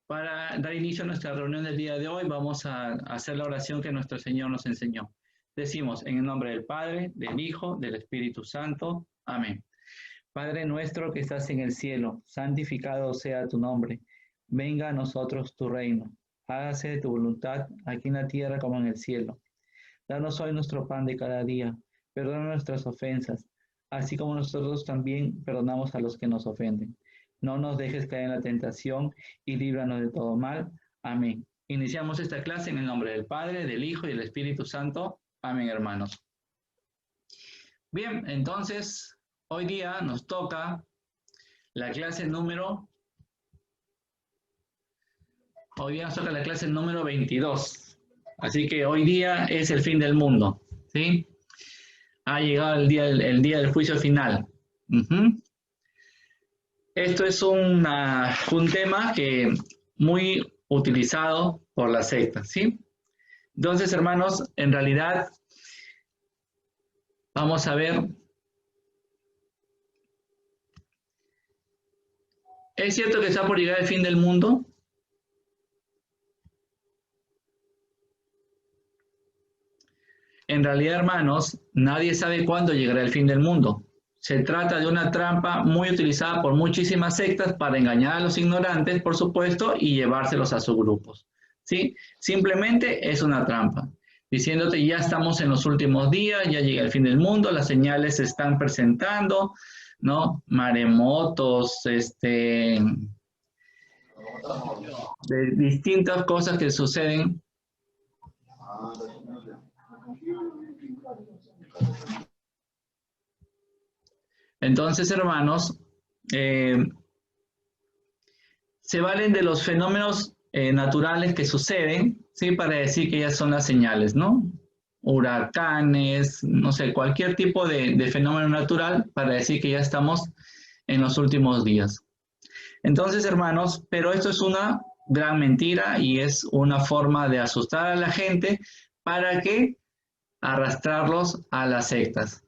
Para dar inicio a nuestra reunión del día de hoy, vamos a hacer la oración que nuestro Señor nos enseñó. Decimos, en el nombre del Padre, del Hijo, del Espíritu Santo. Amén. Padre nuestro que estás en el cielo, santificado sea tu nombre. Venga a nosotros tu reino. Hágase tu voluntad, aquí en la tierra como en el cielo. Danos hoy nuestro pan de cada día. Perdona nuestras ofensas, así como nosotros también perdonamos a los que nos ofenden. No nos dejes caer en la tentación y líbranos de todo mal. Amén. Iniciamos esta clase en el nombre del Padre, del Hijo y del Espíritu Santo. Amén, hermanos. Bien, entonces, hoy día nos toca la clase número... Hoy día nos toca la clase número 22. Así que hoy día es el fin del mundo, ¿sí? Ha llegado el día del juicio final. Esto es un tema que muy utilizado por las sectas, ¿sí? Entonces, hermanos, en realidad, vamos a ver. ¿Es cierto que está por llegar el fin del mundo? En realidad, hermanos, nadie sabe cuándo llegará el fin del mundo. Se trata de una trampa muy utilizada por muchísimas sectas para engañar a los ignorantes, por supuesto, y llevárselos a sus grupos, ¿sí? Simplemente es una trampa, diciéndote ya estamos en los últimos días, ya llega el fin del mundo, las señales se están presentando, ¿no? Maremotos, de distintas cosas que suceden. Entonces, hermanos, se valen de los fenómenos naturales que suceden, ¿sí? Para decir que ya son las señales, ¿no? Huracanes, no sé, cualquier tipo de fenómeno natural para decir que ya estamos en los últimos días. Entonces, hermanos, pero esto es una gran mentira y es una forma de asustar a la gente para que arrastrarlos a las sectas.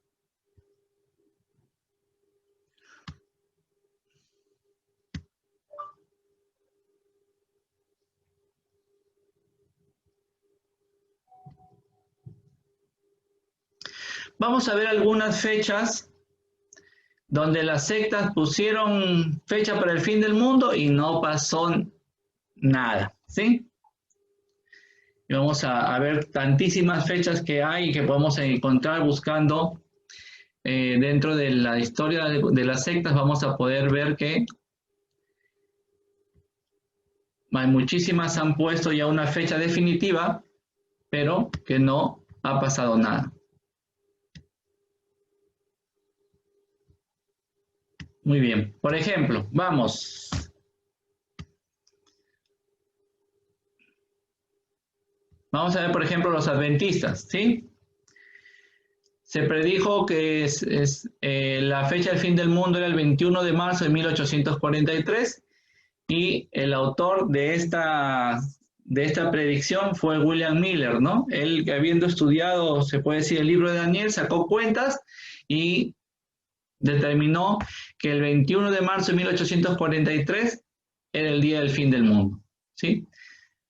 Vamos a ver algunas fechas donde las sectas pusieron fecha para el fin del mundo y no pasó nada, ¿sí? Y vamos a ver tantísimas fechas que hay y que podemos encontrar buscando dentro de la historia de las sectas. Vamos a poder ver que muchísimas han puesto ya una fecha definitiva, pero que no ha pasado nada. Muy bien, por ejemplo, vamos. Vamos a ver, por ejemplo, los adventistas, ¿sí? Se predijo que la fecha del fin del mundo era el 21 de marzo de 1843 y el autor de esta predicción fue William Miller, ¿no? Él, habiendo estudiado, se puede decir, el libro de Daniel, sacó cuentas y determinó que el 21 de marzo de 1843 era el día del fin del mundo, ¿sí?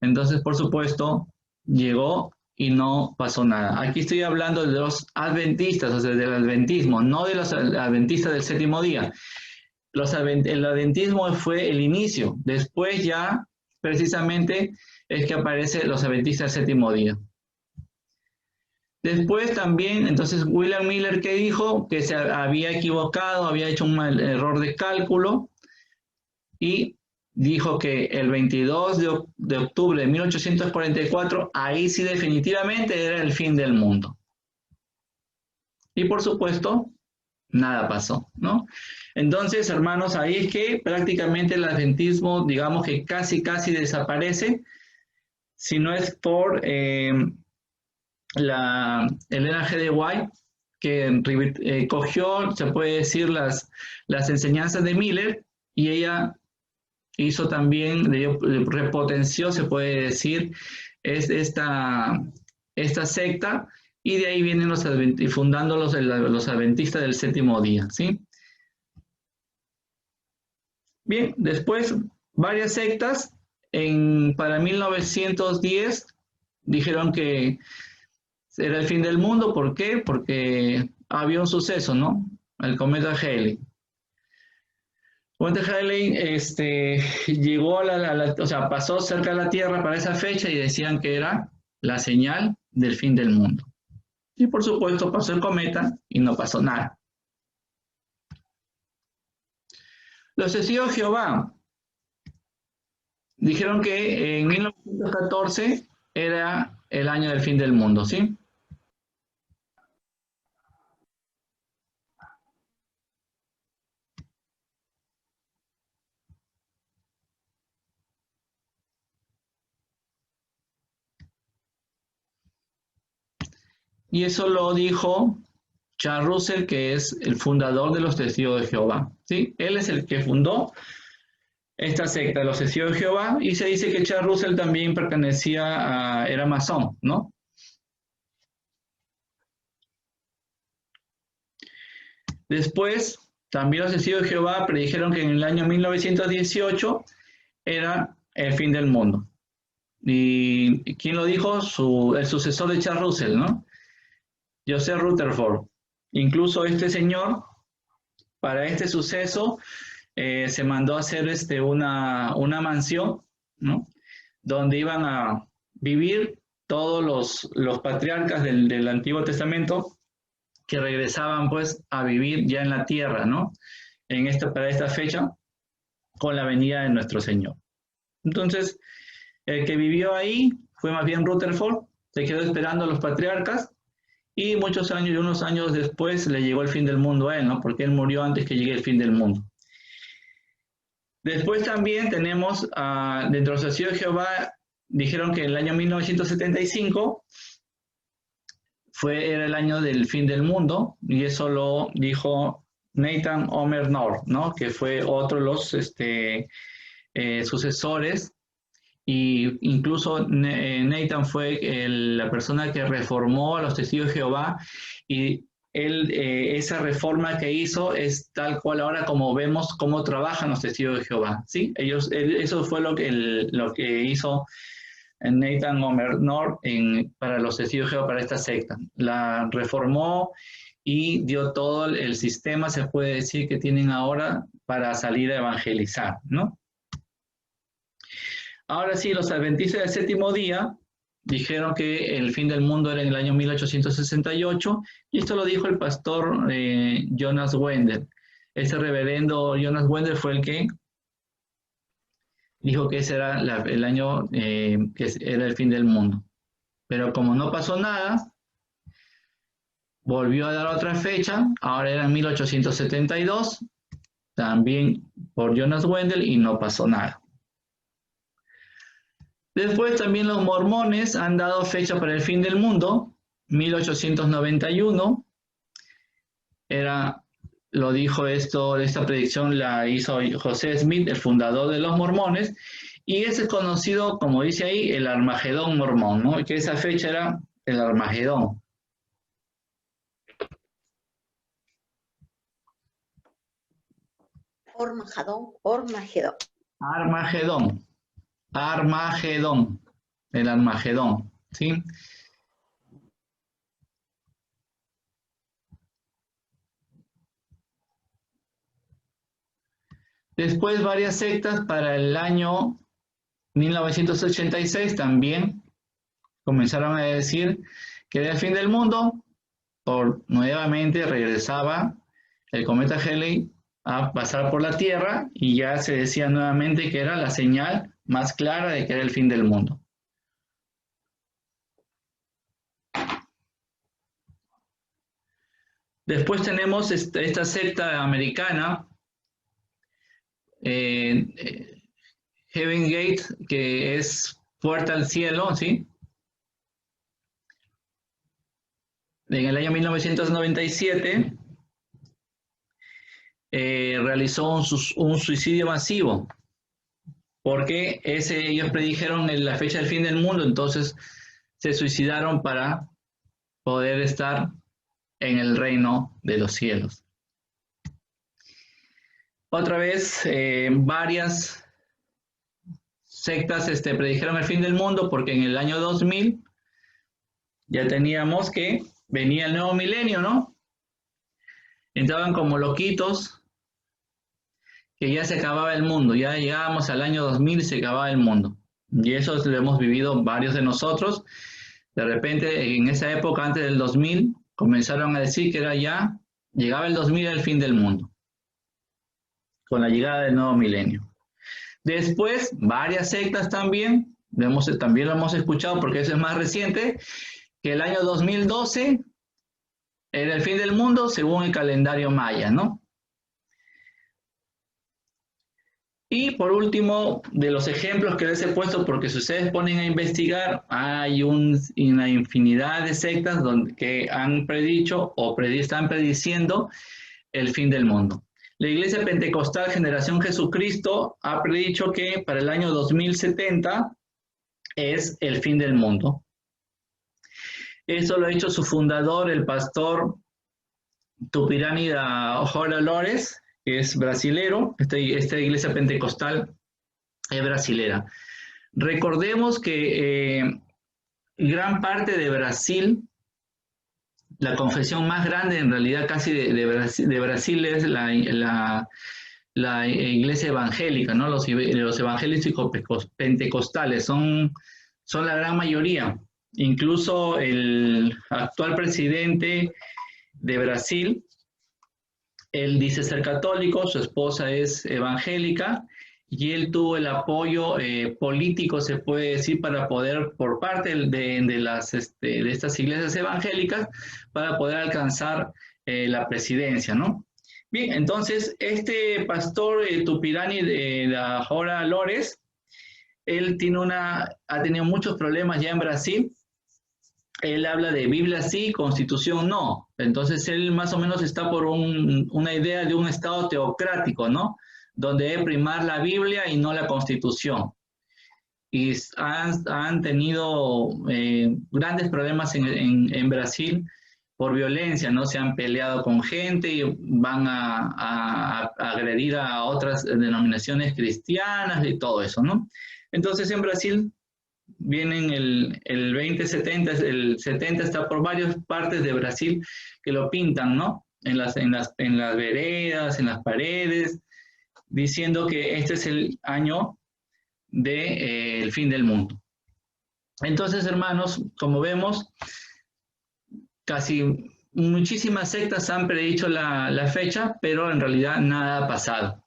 Entonces, por supuesto, llegó y no pasó nada. Aquí estoy hablando de los adventistas, o sea, del adventismo, no de los adventistas del séptimo día. El adventismo fue el inicio, después ya precisamente es que aparecen los adventistas del séptimo día. Después también, entonces, William Miller, ¿qué dijo? Que se había equivocado, había hecho un error de cálculo y dijo que el 22 de octubre de 1844, ahí sí definitivamente era el fin del mundo. Y por supuesto, nada pasó, ¿no? Entonces, hermanos, ahí es que prácticamente el adventismo, digamos que casi desaparece, si no es por Elena G. de White, que cogió, se puede decir, las enseñanzas de Miller y ella hizo también, repotenció, se puede decir, esta secta, y de ahí vienen fundando los adventistas del séptimo día, ¿sí? Bien, después varias sectas para 1910 dijeron que era el fin del mundo. ¿Por qué? Porque había un suceso, ¿no? El cometa Halley. El cometa Halley llegó o sea, pasó cerca de la Tierra para esa fecha y decían que era la señal del fin del mundo. Y por supuesto pasó el cometa y no pasó nada. Los testigos de Jehová dijeron que en 1914 era el año del fin del mundo, ¿sí? Y eso lo dijo Charles Russell, que es el fundador de los Testigos de Jehová, ¿sí? Él es el que fundó esta secta de los Testigos de Jehová, y se dice que Charles Russell también era masón, ¿no? Después, también los Testigos de Jehová predijeron que en el año 1918 era el fin del mundo. ¿Y quién lo dijo? El sucesor de Charles Russell, ¿no? Joseph Rutherford. Incluso este señor, para este suceso, se mandó a hacer una mansión, ¿no? Donde iban a vivir todos los patriarcas del Antiguo Testamento que regresaban pues a vivir ya en la tierra, ¿no? Para esta fecha, con la venida de nuestro Señor. Entonces, el que vivió ahí fue más bien Rutherford, se quedó esperando a los patriarcas, y unos años después le llegó el fin del mundo a él, ¿no? Porque él murió antes que llegue el fin del mundo. Después también tenemos, dentro de los Testigos de Jehová, dijeron que el año 1975 era el año del fin del mundo, y eso lo dijo Nathan Omer Nor, ¿no? Que fue otro de los sucesores, y incluso Nathan fue la persona que reformó a los Testigos de Jehová, y él, esa reforma que hizo es tal cual ahora como vemos cómo trabajan los Testigos de Jehová, ¿sí? Eso fue lo que hizo Nathan Omer Nor para los Testigos de Jehová, para esta secta. La reformó y dio todo el sistema, se puede decir, que tienen ahora para salir a evangelizar, ¿no? Ahora sí, los adventistas del séptimo día dijeron que el fin del mundo era en el año 1868, y esto lo dijo el pastor Jonas Wendell. Ese reverendo Jonas Wendell fue el que dijo que ese era el año que era el fin del mundo. Pero como no pasó nada, volvió a dar otra fecha, ahora era 1872, también por Jonas Wendell, y no pasó nada. Después también los mormones han dado fecha para el fin del mundo, 1891. Lo dijo esta predicción la hizo José Smith, el fundador de los mormones, y ese es conocido, como dice ahí, el Armagedón mormón, ¿no? Y que esa fecha era el Armagedón. Armagedón, el Armagedón, ¿sí? Después varias sectas para el año 1986 también comenzaron a decir que era el fin del mundo, nuevamente regresaba el cometa Halley a pasar por la Tierra, y ya se decía nuevamente que era la señal más clara de que era el fin del mundo. Después tenemos esta secta americana, Heaven Gate, que es puerta al cielo, ¿sí? En el año 1997 realizó un suicidio masivo, porque ellos predijeron la fecha del fin del mundo, entonces se suicidaron para poder estar en el reino de los cielos. Otra vez, varias sectas predijeron el fin del mundo porque en el año 2000 ya teníamos que venía el nuevo milenio, ¿no? Entraban como loquitos que ya se acababa el mundo, ya llegábamos al año 2000 y se acababa el mundo. Y eso lo hemos vivido varios de nosotros. De repente, en esa época, antes del 2000, comenzaron a decir que era ya, llegaba el 2000 el fin del mundo, con la llegada del nuevo milenio. Después, varias sectas también lo hemos escuchado porque eso es más reciente, que el año 2012 era el fin del mundo según el calendario maya, ¿no? Y por último, de los ejemplos que les he puesto, porque si ustedes ponen a investigar, hay una infinidad de sectas que han predicho o están prediciendo el fin del mundo. La Iglesia Pentecostal Generación Jesucristo ha predicho que para el año 2070 es el fin del mundo. Eso lo ha hecho su fundador, el pastor Tupirani da Jora Lores, que es brasilero. Esta iglesia pentecostal es brasilera. Recordemos que gran parte de Brasil, la confesión más grande en realidad casi de Brasil es la iglesia evangélica, ¿no? Los evangélicos pentecostales son la gran mayoría. Incluso el actual presidente de Brasil, él dice ser católico, su esposa es evangélica y él tuvo el apoyo político, se puede decir, para poder, por parte de estas iglesias evangélicas, para poder alcanzar la presidencia, ¿no? Bien, entonces, este pastor Tupirani de la Jora Lores, él ha tenido muchos problemas ya en Brasil. Él habla de Biblia sí, Constitución no. Entonces él más o menos está por una idea de un Estado teocrático, ¿no? Donde debe primar la Biblia y no la Constitución. Y han tenido grandes problemas en Brasil por violencia, ¿no? Se han peleado con gente y van a agredir a otras denominaciones cristianas y todo eso, ¿no? Entonces en Brasil vienen el 2070, el 70 está por varias partes de Brasil que lo pintan, ¿no? En las veredas, en las paredes, diciendo que este es el año del fin del mundo. Entonces, hermanos, como vemos, muchísimas sectas han predicho la fecha, pero en realidad nada ha pasado.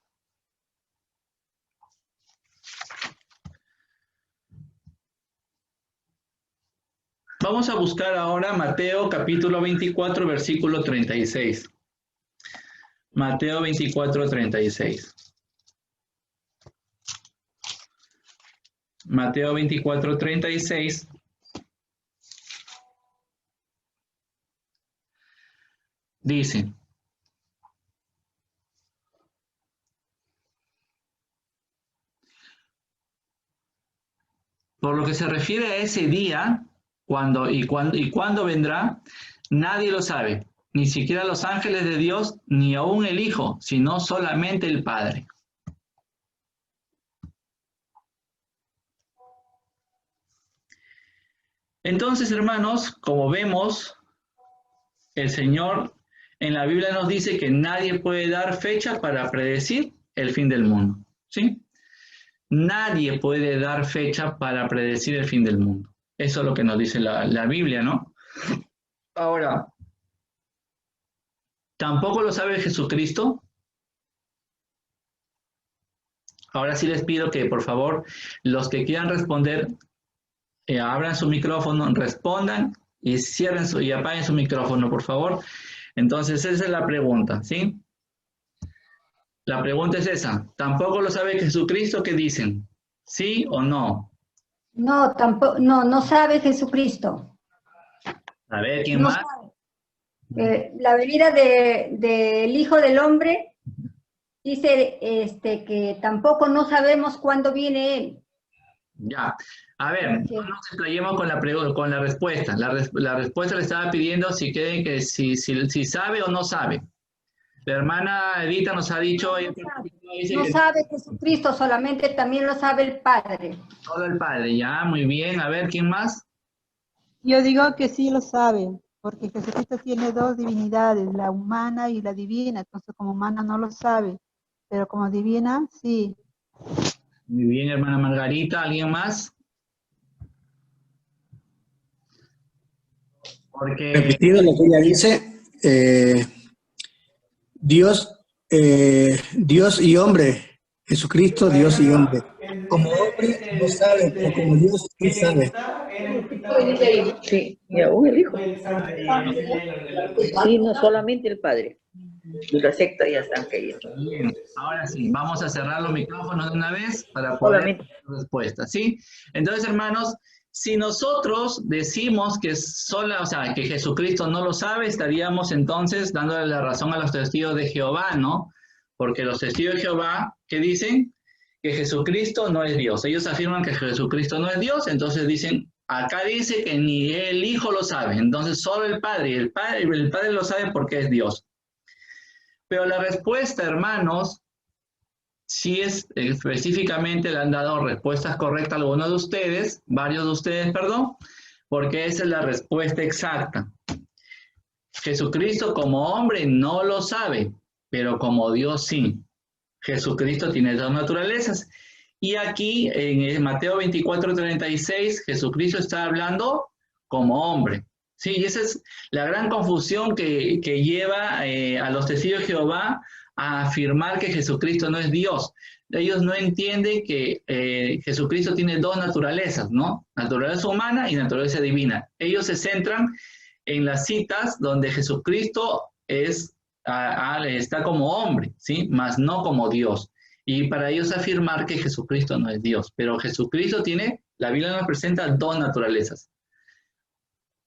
Vamos a buscar ahora Mateo capítulo 24, versículo 36. Mateo 24, 36. Mateo 24, 36. Dice: por lo que se refiere a ese día, cuándo vendrá, nadie lo sabe, ni siquiera los ángeles de Dios, ni aún el Hijo, sino solamente el Padre. Entonces, hermanos, como vemos, el Señor en la Biblia nos dice que nadie puede dar fecha para predecir el fin del mundo, ¿sí? Nadie puede dar fecha para predecir el fin del mundo. Eso es lo que nos dice la Biblia, ¿no? Ahora, ¿tampoco lo sabe Jesucristo? Ahora sí les pido que, por favor, los que quieran responder, abran su micrófono, respondan y y apaguen su micrófono, por favor. Entonces, esa es la pregunta, ¿sí? La pregunta es esa. ¿Tampoco lo sabe Jesucristo? ¿Qué dicen? ¿Sí o no? No, tampoco, no sabe Jesucristo. A ver, ¿quién más? La venida del Hijo del Hombre dice que tampoco no sabemos cuándo viene Él. Ya. A ver, no nos explayemos con la respuesta. La respuesta le estaba pidiendo si sabe o no sabe. La hermana Edita nos ha dicho, dice No que sabe Jesucristo, solamente también lo sabe el Padre. solo el Padre. Ya, muy bien. A ver, ¿quién más? Yo digo que sí lo saben, porque Jesucristo tiene dos divinidades, la humana y la divina, entonces como humana no lo sabe, pero como divina, sí. Muy bien, hermana Margarita. ¿Alguien más? Porque Repitiendo lo que ella dice, Dios, Dios y hombre, Jesucristo, Dios y hombre. Como hombre no sabe, pero como Dios sí sabe. Sí, y aún el Hijo. Sí, no solamente el Padre. Y la secta ya están cayendo. bien, ahora sí, vamos a cerrar los micrófonos de una vez para poder Solamente. dar respuesta, ¿sí? Entonces, hermanos, si nosotros decimos que o sea, que Jesucristo no lo sabe, estaríamos entonces dándole la razón a los testigos de Jehová, ¿no? Porque los testigos de Jehová, ¿qué dicen? Que Jesucristo no es Dios. Ellos afirman que Jesucristo no es Dios, entonces dicen, acá dice que ni el Hijo lo sabe, entonces solo el Padre, y el Padre lo sabe porque es Dios. Pero la respuesta, hermanos, sí es específicamente le han dado respuestas correctas a algunos de ustedes, varios de ustedes, perdón, porque esa es la respuesta exacta. Jesucristo como hombre no lo sabe, pero como Dios sí. Jesucristo tiene dos naturalezas. Y aquí en Mateo 24:36, Jesucristo está hablando como hombre. Sí, y esa es la gran confusión que lleva a los testigos de Jehová a afirmar que Jesucristo no es Dios. Ellos no entienden que Jesucristo tiene dos naturalezas, ¿no? Naturaleza humana y naturaleza divina. Ellos se centran en las citas donde Jesucristo está como hombre, ¿sí? Mas no como Dios. Y para ellos afirmar que Jesucristo no es Dios. Pero Jesucristo la Biblia nos presenta dos naturalezas.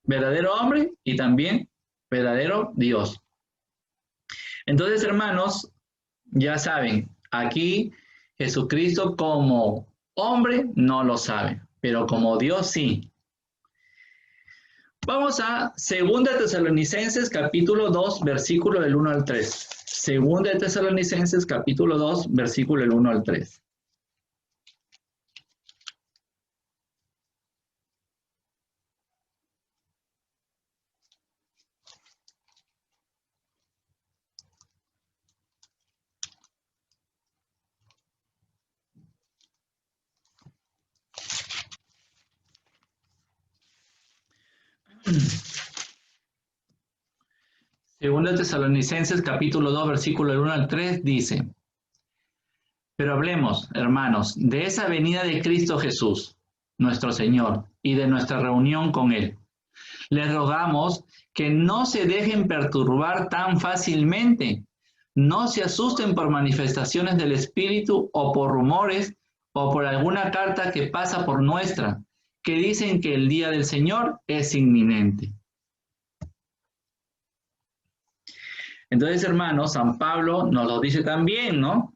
Verdadero hombre y también verdadero Dios. Entonces, hermanos, ya saben, aquí Jesucristo como hombre no lo sabe, pero como Dios sí. Vamos a 2 Tesalonicenses capítulo 2, versículo del 1 al 3. 2 Tesalonicenses capítulo 2, versículo del 1 al 3. Segunda Tesalonicenses capítulo 2, versículo del 1 al 3 dice, pero hablemos, hermanos, de esa venida de Cristo Jesús, nuestro Señor, y de nuestra reunión con Él. Les rogamos que no se dejen perturbar tan fácilmente, no se asusten por manifestaciones del Espíritu o por rumores o por alguna carta que pasa por nuestra, que dicen que el día del Señor es inminente. Entonces, hermanos, San Pablo nos lo dice también, ¿no?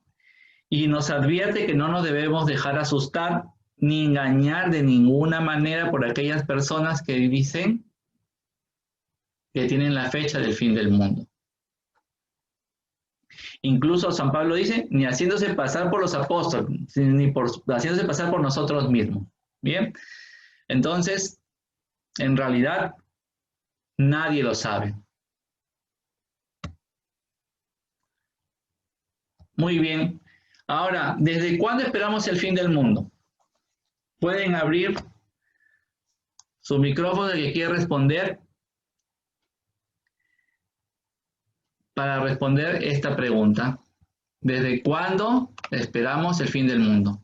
Y nos advierte que no nos debemos dejar asustar ni engañar de ninguna manera por aquellas personas que dicen que tienen la fecha del fin del mundo. Incluso San Pablo dice, ni haciéndose pasar por los apóstoles, ni haciéndose pasar por nosotros mismos. Bien, entonces, en realidad, nadie lo sabe. Muy bien. Ahora, ¿desde cuándo esperamos el fin del mundo? Pueden abrir su micrófono el que quiera responder para responder esta pregunta. ¿Desde cuándo esperamos el fin del mundo?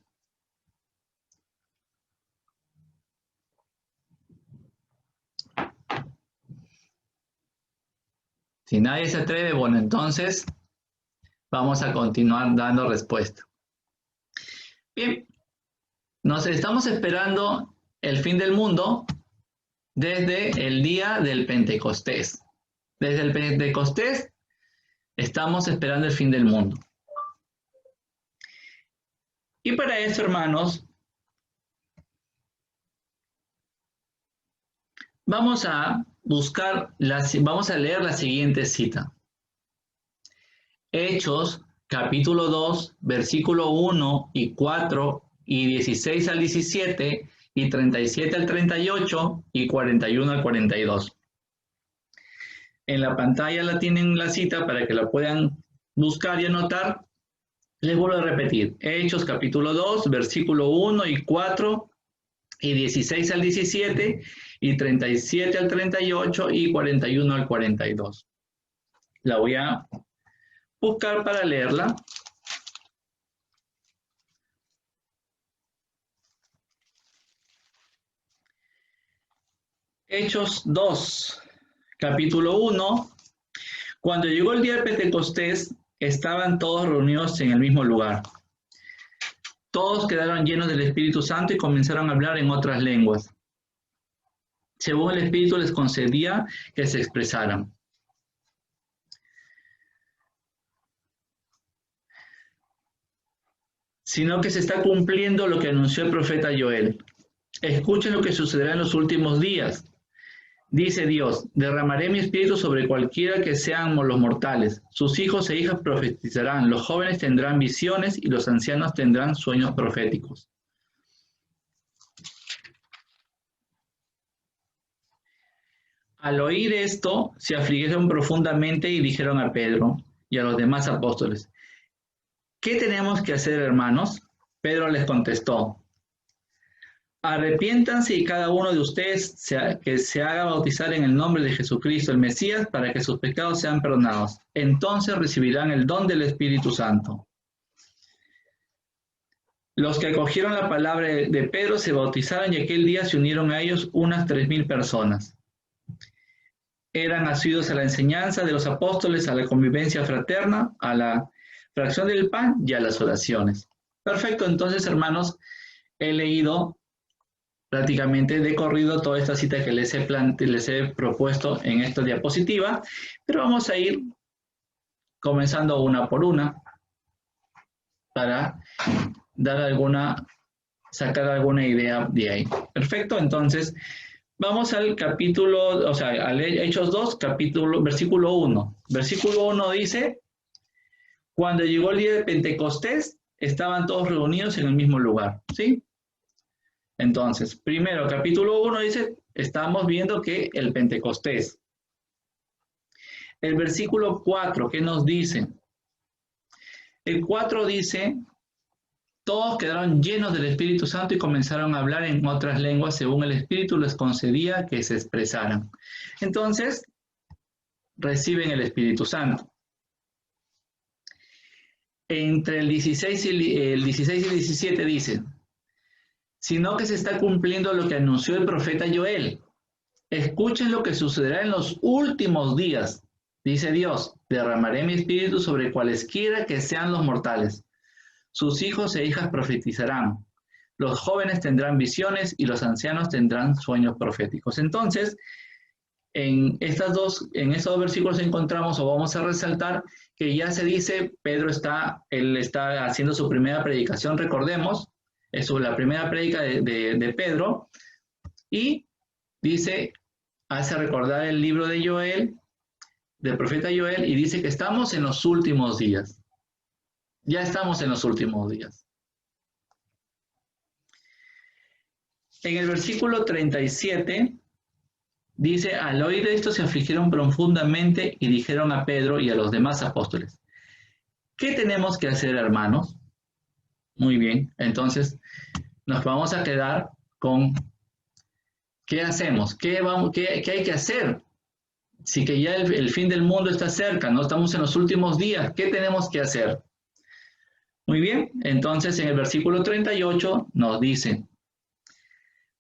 Si nadie se atreve, bueno, entonces vamos a continuar dando respuesta. Bien, nos estamos esperando el fin del mundo desde el día del Pentecostés. Desde el Pentecostés estamos esperando el fin del mundo. Y para eso, hermanos, vamos a leer la siguiente cita. Hechos, capítulo 2, versículo 1 y 4 y 16 al 17 y 37 al 38 y 41 al 42. En la pantalla la tienen la cita para que la puedan buscar y anotar. Les vuelvo a repetir. Hechos capítulo 2, versículo 1 y 4 y 16 al 17 y 37 al 38 y 41 al 42. La voy a buscar para leerla. Hechos 2, capítulo 1. Cuando llegó el día de Pentecostés, estaban todos reunidos en el mismo lugar. Todos quedaron llenos del Espíritu Santo y comenzaron a hablar en otras lenguas, según el Espíritu les concedía que se expresaran. Sino que se está cumpliendo lo que anunció el profeta Joel. Escuchen lo que sucederá en los últimos días. Dice Dios, derramaré mi espíritu sobre cualquiera que sean los mortales. Sus hijos e hijas profetizarán, los jóvenes tendrán visiones y los ancianos tendrán sueños proféticos. Al oír esto, se afligieron profundamente y dijeron a Pedro y a los demás apóstoles, ¿qué tenemos que hacer, hermanos? Pedro les contestó, arrepiéntanse y cada uno de ustedes que se haga bautizar en el nombre de Jesucristo, el Mesías, para que sus pecados sean perdonados. Entonces recibirán el don del Espíritu Santo. Los que acogieron la palabra de Pedro se bautizaron y aquel día se unieron a ellos unas 3,000 personas. Eran asiduos a la enseñanza de los apóstoles, a la convivencia fraterna, a la fracción del pan y a las oraciones. Perfecto, entonces, hermanos, he leído prácticamente de corrido toda esta cita que les he propuesto en esta diapositiva, pero vamos a ir comenzando una por una para sacar alguna idea de ahí. Perfecto, entonces vamos al capítulo, al Hechos 2, versículo 1. Versículo 1 dice, cuando llegó el día de Pentecostés, estaban todos reunidos en el mismo lugar, ¿sí? Entonces, primero, capítulo 1 dice, estamos viendo que el Pentecostés. El versículo 4, ¿qué nos dice? El 4 dice, todos quedaron llenos del Espíritu Santo y comenzaron a hablar en otras lenguas según el Espíritu les concedía que se expresaran. Entonces, reciben el Espíritu Santo. Entre el 16 y el 17 dice, sino que se está cumpliendo lo que anunció el profeta Joel. Escuchen lo que sucederá en los últimos días. Dice Dios, derramaré mi espíritu sobre cualesquiera que sean los mortales. Sus hijos e hijas profetizarán. Los jóvenes tendrán visiones y los ancianos tendrán sueños proféticos. Entonces, en estos dos versículos encontramos, o vamos a resaltar, que ya se dice, él está haciendo su primera predicación, recordemos, es la primera prédica de Pedro, y dice, hace recordar el libro de Joel, del profeta Joel, y dice que estamos en los últimos días. Ya estamos en los últimos días. En el versículo 37, dice, al oír esto se afligieron profundamente y dijeron a Pedro y a los demás apóstoles, ¿qué tenemos que hacer, hermanos? Muy bien, entonces nos vamos a quedar con ¿qué hacemos? ¿Qué hay que hacer? Si que ya el fin del mundo está cerca, no estamos en los últimos días, ¿qué tenemos que hacer? Muy bien, entonces en el versículo 38 nos dice,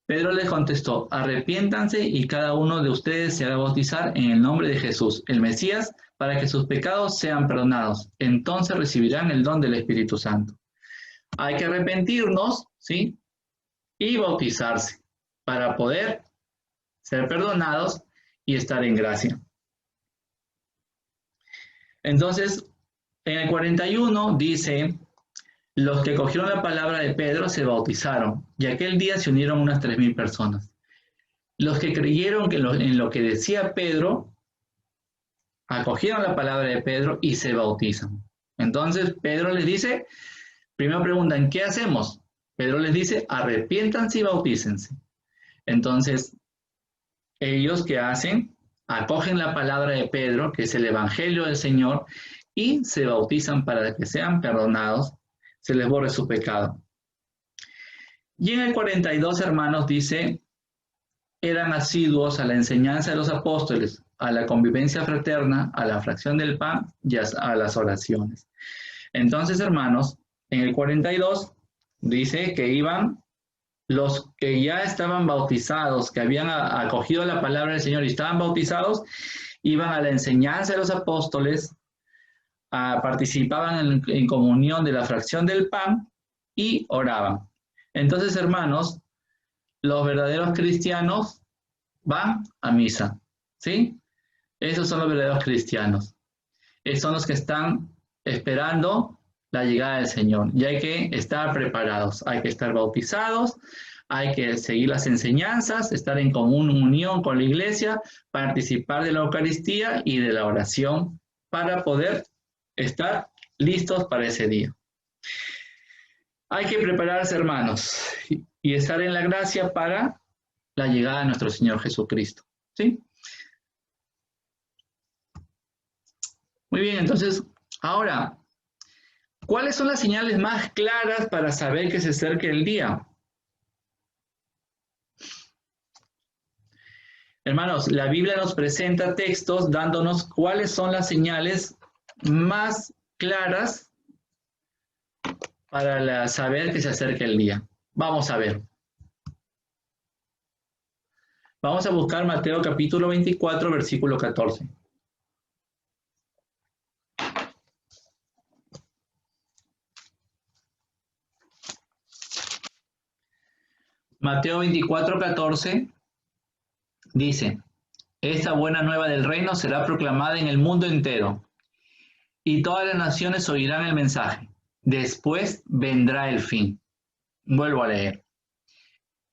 Pedro les contestó, arrepiéntanse y cada uno de ustedes se haga bautizar en el nombre de Jesús, el Mesías, para que sus pecados sean perdonados. Entonces recibirán el don del Espíritu Santo. Hay que arrepentirnos, ¿sí? Y bautizarse para poder ser perdonados y estar en gracia. Entonces, en el 41 dice, los que cogieron la palabra de Pedro se bautizaron, y aquel día se unieron unas 3,000 personas. Los que creyeron en lo que decía Pedro acogieron la palabra de Pedro y se bautizan. Entonces Pedro les dice, primero preguntan, ¿qué hacemos? Pedro les dice, arrepiéntanse y bautícense. Entonces, ellos, ¿qué hacen? Acogen la palabra de Pedro, que es el Evangelio del Señor, y se bautizan para que sean perdonados, se les borre su pecado. Y en el 42, hermanos, dice, eran asiduos a la enseñanza de los apóstoles, a la convivencia fraterna, a la fracción del pan y a las oraciones. Entonces, hermanos, en el 42 dice que iban los que ya estaban bautizados, que habían acogido la palabra del Señor y estaban bautizados, iban a la enseñanza de los apóstoles, participaban en comunión de la fracción del pan y oraban. Entonces, hermanos, los verdaderos cristianos van a misa, ¿sí? Esos son los verdaderos cristianos. Esos son los que están esperando la llegada del Señor. Y hay que estar preparados, hay que estar bautizados, hay que seguir las enseñanzas, estar en común unión con la iglesia, participar de la Eucaristía y de la oración para poder estar listos para ese día. Hay que prepararse, hermanos, y estar en la gracia para la llegada de nuestro Señor Jesucristo, ¿sí? Muy bien, entonces, ahora, ¿cuáles son las señales más claras para saber que se acerca el día? Hermanos, la Biblia nos presenta textos dándonos cuáles son las señales más claras para saber que se acerca el día. Vamos a ver. Vamos a buscar Mateo capítulo 24, versículo 14. Mateo 24, 14 dice, esta buena nueva del reino será proclamada en el mundo entero y todas las naciones oirán el mensaje. Después vendrá el fin. Vuelvo a leer.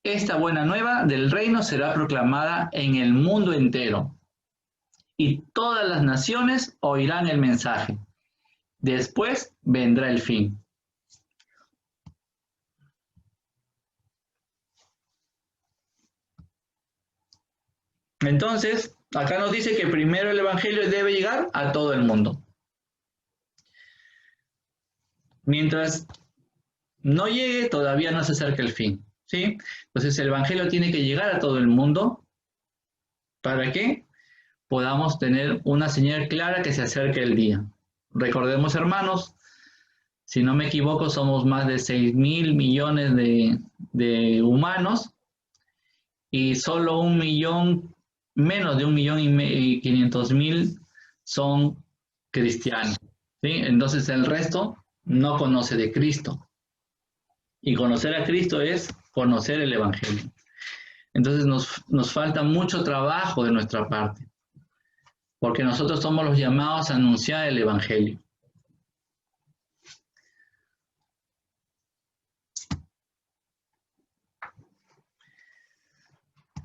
Esta buena nueva del reino será proclamada en el mundo entero y todas las naciones oirán el mensaje. Después vendrá el fin. Entonces, acá nos dice que primero el Evangelio debe llegar a todo el mundo. Mientras no llegue, todavía no se acerca el fin, ¿sí? Entonces, el Evangelio tiene que llegar a todo el mundo para que podamos tener una señal clara que se acerque el día. Recordemos, hermanos, si no me equivoco, somos más de 6.000 millones de humanos y solo 1 millón, menos de 1.500.000 son cristianos, ¿sí? Entonces el resto no conoce de Cristo. Y conocer a Cristo es conocer el Evangelio. Entonces nos falta mucho trabajo de nuestra parte, porque nosotros somos los llamados a anunciar el Evangelio.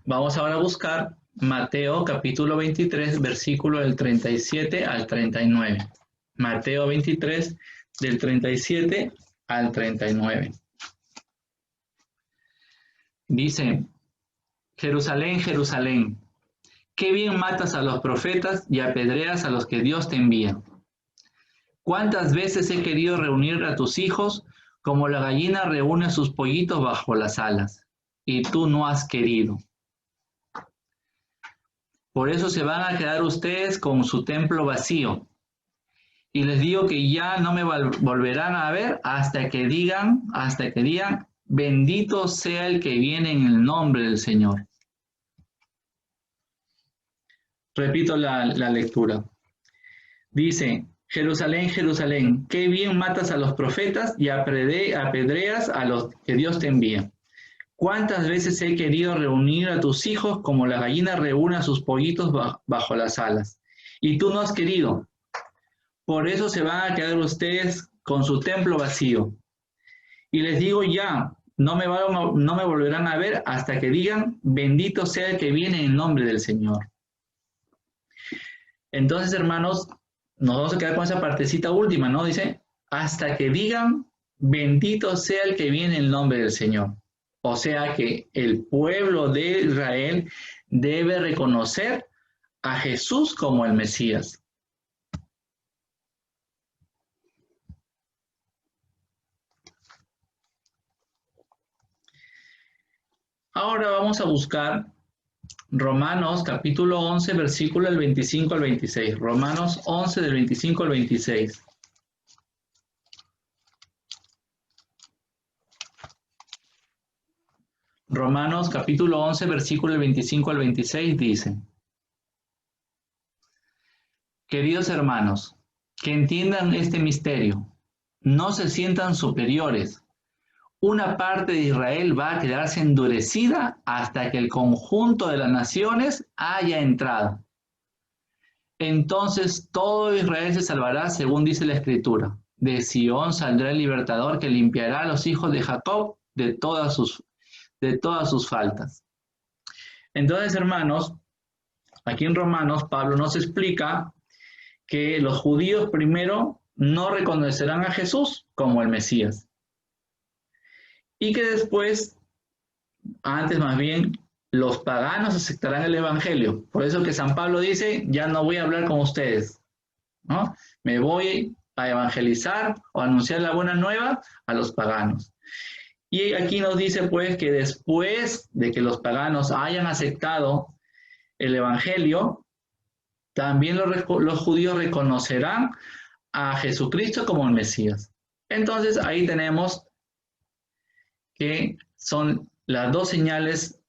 Vamos ahora a buscar Mateo capítulo 23, versículo del 37 al 39. Mateo 23, del 37 al 39. Dice, Jerusalén, Jerusalén, qué bien matas a los profetas y apedreas a los que Dios te envía. ¿Cuántas veces he querido reunir a tus hijos como la gallina reúne a sus pollitos bajo las alas? Y tú no has querido. Por eso se van a quedar ustedes con su templo vacío. Y les digo que ya no me volverán a ver hasta que digan, bendito sea el que viene en el nombre del Señor. Repito la lectura. Dice, Jerusalén, Jerusalén, qué bien matas a los profetas y apedreas a los que Dios te envía. ¿Cuántas veces he querido reunir a tus hijos como la gallina reúne a sus pollitos bajo las alas? Y tú no has querido. Por eso se van a quedar ustedes con su templo vacío. Y les digo ya, no me volverán a ver hasta que digan, bendito sea el que viene en nombre del Señor. Entonces, hermanos, nos vamos a quedar con esa partecita última, ¿no? Dice, hasta que digan, bendito sea el que viene en el nombre del Señor. O sea que el pueblo de Israel debe reconocer a Jesús como el Mesías. Ahora vamos a buscar Romanos capítulo 11, versículo del 25 al 26. Romanos 11, del 25 al 26. Romanos capítulo 11, versículo del 25 al 26 dice: Queridos hermanos, que entiendan este misterio, no se sientan superiores. Una parte de Israel va a quedarse endurecida hasta que el conjunto de las naciones haya entrado. Entonces todo Israel se salvará, según dice la Escritura. De Sión saldrá el libertador que limpiará a los hijos de Jacob de todas sus faltas. Entonces, hermanos, aquí en Romanos, Pablo nos explica que los judíos primero no reconocerán a Jesús como el Mesías. Y que después, antes más bien, los paganos aceptarán el Evangelio. Por eso que San Pablo dice, ya no voy a hablar con ustedes, ¿no? Me voy a evangelizar o a anunciar la buena nueva a los paganos. Y aquí nos dice pues que después de que los paganos hayan aceptado el Evangelio, también los judíos reconocerán a Jesucristo como el Mesías. Entonces ahí tenemos que son las dos señales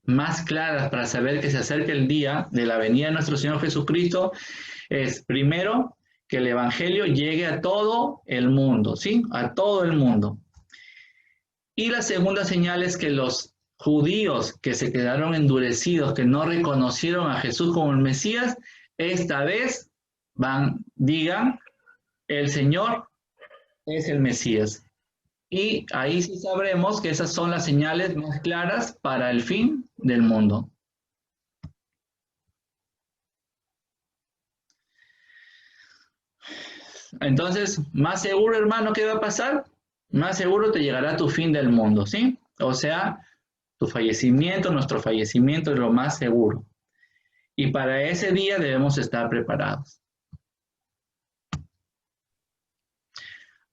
más claras para saber que se acerca el día de la venida de nuestro Señor Jesucristo. Es primero que el Evangelio llegue a todo el mundo, ¿sí? A todo el mundo. Y la segunda señal es que los judíos que se quedaron endurecidos, que no reconocieron a Jesús como el Mesías, esta vez digan, el Señor es el Mesías. Y ahí sí sabremos que esas son las señales más claras para el fin del mundo. Entonces, más seguro, hermano, ¿qué va a pasar? Más seguro te llegará tu fin del mundo, ¿sí? O sea, tu fallecimiento, nuestro fallecimiento es lo más seguro. Y para ese día debemos estar preparados.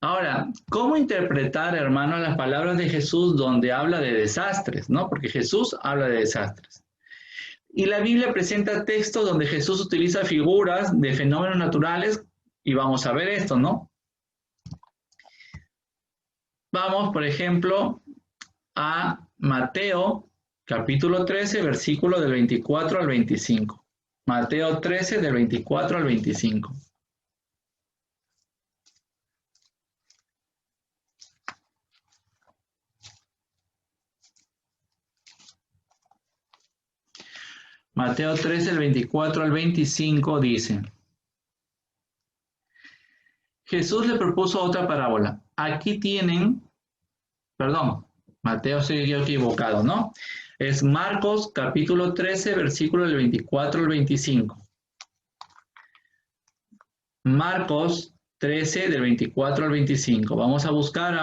Ahora, ¿cómo interpretar, hermano, las palabras de Jesús donde habla de desastres, ¿no? Porque Jesús habla de desastres. Y la Biblia presenta textos donde Jesús utiliza figuras de fenómenos naturales y vamos a ver esto, ¿no? Vamos, por ejemplo, a Mateo, capítulo 13, versículo del 24 al 25. Mateo 13, del 24 al 25. Mateo 13, del 24 al 25 dice: Jesús le propuso otra parábola. Aquí tienen, perdón, Mateo se yo equivocado, ¿no? Es Marcos capítulo 13, versículo del 24 al 25. Marcos 13, del 24 al 25. Vamos a buscar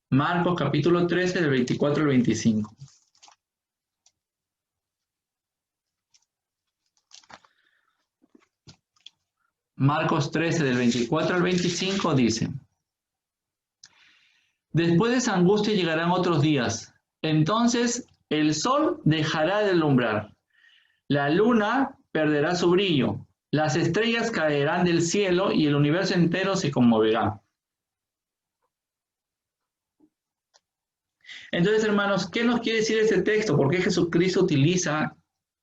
Marcos capítulo 13, del 24 al 25. Marcos 13, del 24 al 25 dice: Después de esa angustia llegarán otros días. Entonces el sol dejará de alumbrar, la luna perderá su brillo, las estrellas caerán del cielo y el universo entero se conmoverá. Entonces, hermanos, ¿qué nos quiere decir este texto? ¿Por qué Jesucristo utiliza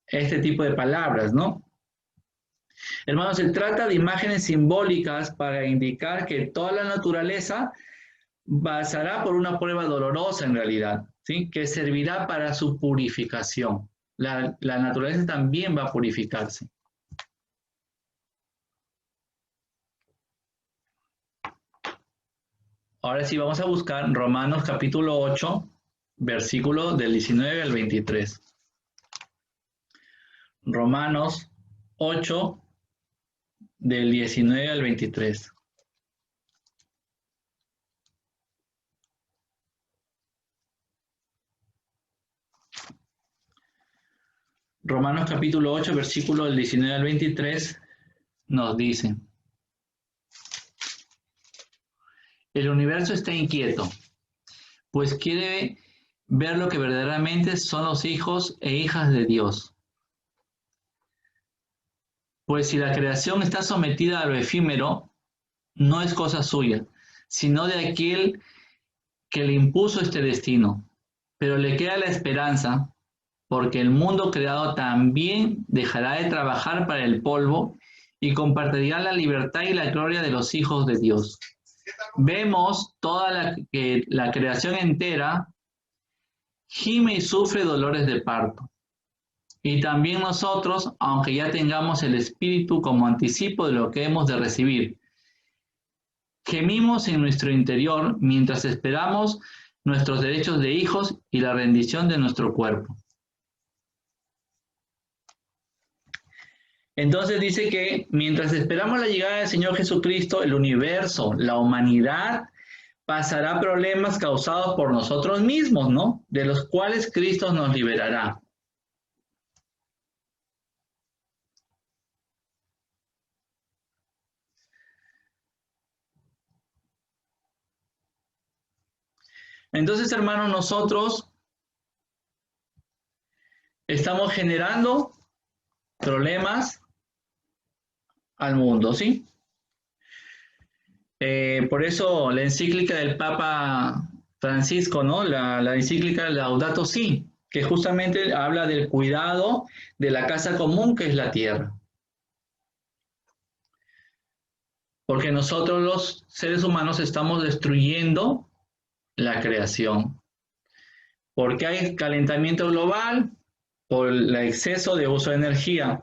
este tipo de palabras, no? Hermanos, se trata de imágenes simbólicas para indicar que toda la naturaleza pasará por una prueba dolorosa en realidad, ¿sí? Que servirá para su purificación. La naturaleza también va a purificarse. Ahora sí, vamos a buscar Romanos capítulo 8, versículo del 19 al 23. Romanos 8, del 19 al 23. Romanos capítulo 8, versículo del 19 al 23, nos dice: el universo está inquieto, pues quiere ver lo que verdaderamente son los hijos e hijas de Dios. Pues si la creación está sometida a lo efímero, no es cosa suya, sino de aquel que le impuso este destino. Pero le queda la esperanza, porque el mundo creado también dejará de trabajar para el polvo y compartirá la libertad y la gloria de los hijos de Dios. Vemos toda la creación entera gime y sufre dolores de parto. Y también nosotros, aunque ya tengamos el Espíritu como anticipo de lo que hemos de recibir, gemimos en nuestro interior mientras esperamos nuestros derechos de hijos y la rendición de nuestro cuerpo. Entonces dice que mientras esperamos la llegada del Señor Jesucristo, el universo, la humanidad, pasará problemas causados por nosotros mismos, ¿no? De los cuales Cristo nos liberará. Entonces, hermanos, nosotros estamos generando problemas al mundo, ¿sí? Por eso la encíclica del Papa Francisco, ¿no? La encíclica Laudato Si, que justamente habla del cuidado de la casa común que es la tierra. Porque nosotros los seres humanos estamos destruyendo la creación. Porque hay calentamiento global por el exceso de uso de energía.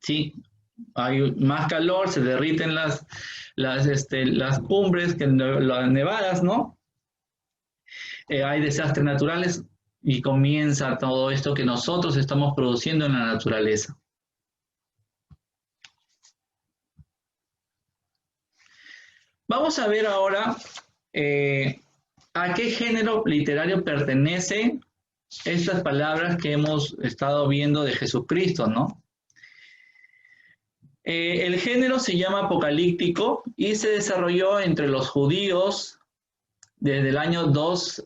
¿Sí? Hay más calor, se derriten las cumbres, las nevadas, ¿no? Hay desastres naturales y comienza todo esto que nosotros estamos produciendo en la naturaleza. Vamos a ver ahora a qué género literario pertenecen estas palabras que hemos estado viendo de Jesucristo, ¿no? El género se llama apocalíptico y se desarrolló entre los judíos desde el año 2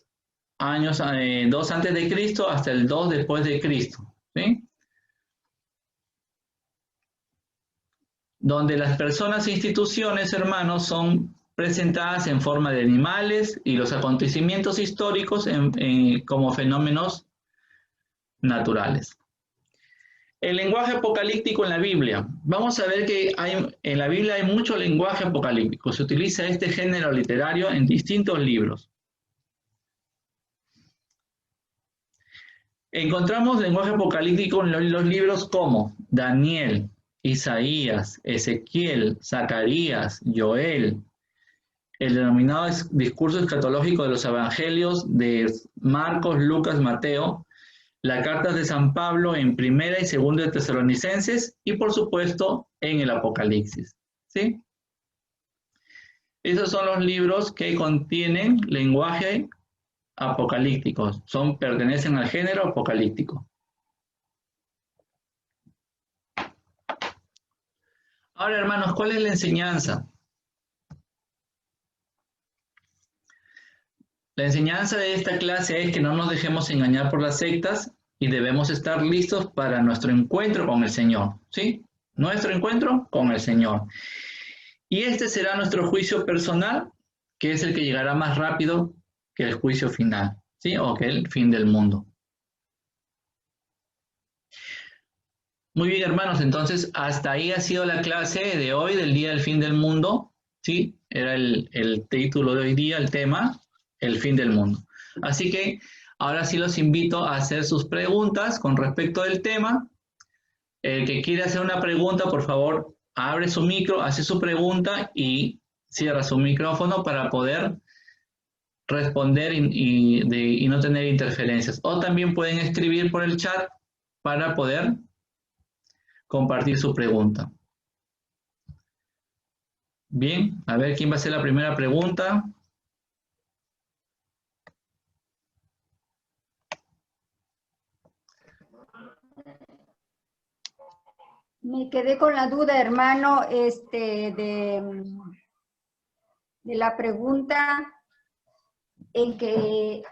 antes de Cristo hasta el 2 después de Cristo, ¿sí? Donde las personas e instituciones, hermanos, son presentadas en forma de animales y los acontecimientos históricos como fenómenos naturales. El lenguaje apocalíptico en la Biblia. Vamos a ver que en la Biblia hay mucho lenguaje apocalíptico. Se utiliza este género literario en distintos libros. Encontramos lenguaje apocalíptico en los libros como Daniel, Isaías, Ezequiel, Zacarías, Joel, el denominado discurso escatológico de los evangelios de Marcos, Lucas, Mateo, las cartas de San Pablo en Primera y Segunda de Tesalonicenses y, por supuesto, en el Apocalipsis, ¿sí? Esos son los libros que contienen lenguaje apocalíptico, pertenecen al género apocalíptico. Ahora, hermanos, ¿cuál es la enseñanza? La enseñanza de esta clase es que no nos dejemos engañar por las sectas y debemos estar listos para nuestro encuentro con el Señor, ¿sí? Nuestro encuentro con el Señor. Y este será nuestro juicio personal, que es el que llegará más rápido que el juicio final, ¿sí? O que el fin del mundo. Muy bien, hermanos, entonces hasta ahí ha sido la clase de hoy, del día del fin del mundo, ¿sí? Era el título de hoy día, el tema, el fin del mundo. Así que ahora sí los invito a hacer sus preguntas con respecto del tema. El que quiere hacer una pregunta, por favor, abre su micro, hace su pregunta y cierra su micrófono para poder responder y no tener interferencias. O también pueden escribir por el chat para poder compartir su pregunta. Bien, a ver quién va a hacer la primera pregunta. Me quedé con la duda, hermano, de la pregunta en que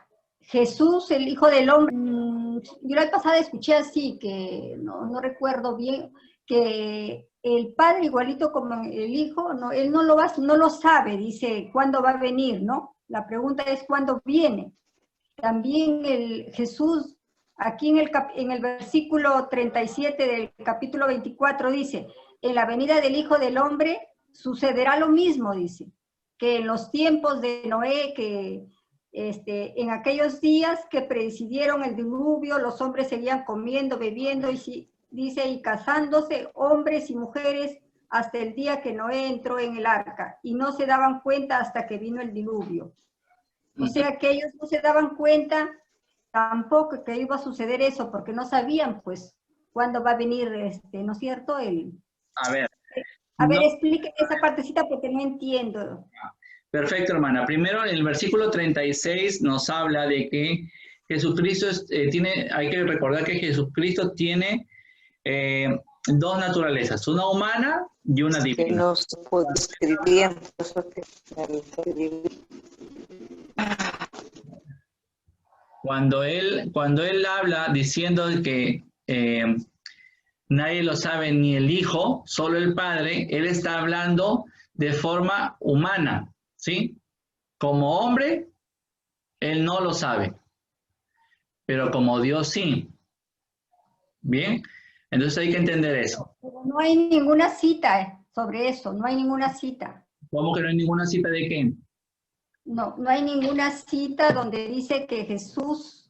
Jesús, el Hijo del Hombre, yo la vez pasada escuché así, que no recuerdo bien, que el Padre, igualito como el Hijo, no, él no lo sabe, dice, cuándo va a venir, ¿no? La pregunta es cuándo viene. También Jesús, aquí en el versículo 37 del capítulo 24 dice, en la venida del Hijo del Hombre sucederá lo mismo, dice, que en los tiempos de Noé, que en aquellos días que precedieron el diluvio, los hombres seguían comiendo, bebiendo, dice, y casándose, hombres y mujeres, hasta el día que Noé entró en el arca, y no se daban cuenta hasta que vino el diluvio. O sea que ellos no se daban cuenta tampoco que iba a suceder eso, porque no sabían, pues, cuándo va a venir, ¿no es cierto? A ver, explíqueme esa partecita porque no entiendo. Perfecto, hermana. Primero, el versículo 36 nos habla de que Jesucristo hay que recordar que Jesucristo tiene dos naturalezas, una humana y una divina. Que no se puede escribir, Cuando él habla diciendo que nadie lo sabe, ni el Hijo, solo el Padre, él está hablando de forma humana, ¿sí? Como hombre, él no lo sabe, pero como Dios sí. ¿Bien? Entonces hay que entender eso. Pero no hay ninguna cita sobre eso, no hay ninguna cita. ¿Cómo que no hay ninguna cita de qué? No hay ninguna cita donde dice que Jesús,